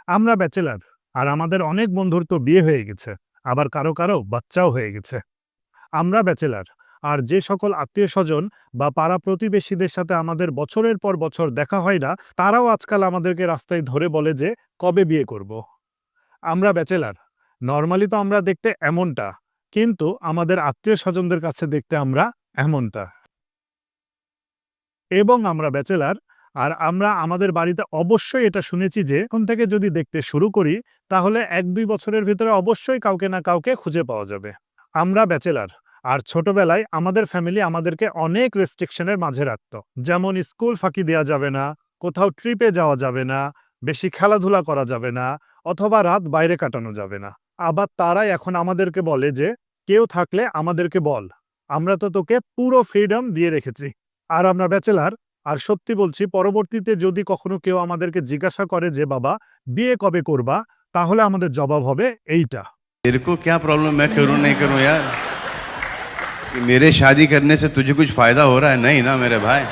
আমরা ব্যাচেলর, আর আমাদের অনেক বন্ধুর তো বিয়ে হয়ে গেছে, আবার কারো কারো বাচ্চাও হয়ে গেছে। আমরা ব্যাচেলর, আর যে সকল আত্মীয়স্বজন বা পাড়া প্রতিবেশীদের সাথে আমাদের বছরের পর বছর দেখা হয় না, তারাও আজকাল আমাদেরকে রাস্তায় ধরে বলে যে কবে বিয়ে করব। আমরা ব্যাচেলর, নরমালি তো আমরা দেখতে এমনটা, কিন্তু আমাদের আত্মীয়স্বজনদের কাছে দেখতে আমরা এমনটা। এবং আমরা ব্যাচেলর, আর আমরা আমাদের বাড়িতে অবশ্যই এটা শুনেছি যে এখন থেকে যদি দেখতে শুরু করি, তাহলে ১-২ বছরের ভিতরে অবশ্যই কাউকে না কাউকে খুঁজে পাওয়া যাবে। আমরা ব্যাচেলর, আর ছোটবেলায় আমাদের ফ্যামিলি আমাদেরকে অনেক রেস্ট্রিকশনের মাঝে রাখত। যেমন স্কুল ফাঁকি দেওয়া যাবে না, কোথাও ট্রিপে যাওয়া যাবে না, বেশি খেলাধুলা করা যাবে না, অথবা রাত বাইরে কাটানো যাবে না। আবার তারাই এখন আমাদেরকে বলে যে কেউ থাকলে আমাদেরকে বল, আমরা তো তোকে পুরো ফ্রিডম দিয়ে রেখেছি। আর আমরা ব্যাচেলর, আর সত্যি বলছি, পরবর্তীতে যদি কখনো কেউ আমাদেরকে জিজ্ঞাসা করে যে বাবা বিয়ে কবে করবা, তাহলে আমাদের জবাব হবে এইটা। तेरे को क्या प्रॉब्लम, मैं करूं नहीं करूं यार? कि मेरे शादी करने से तुझे कुछ फायदा हो रहा है? नहीं ना मेरे भाई।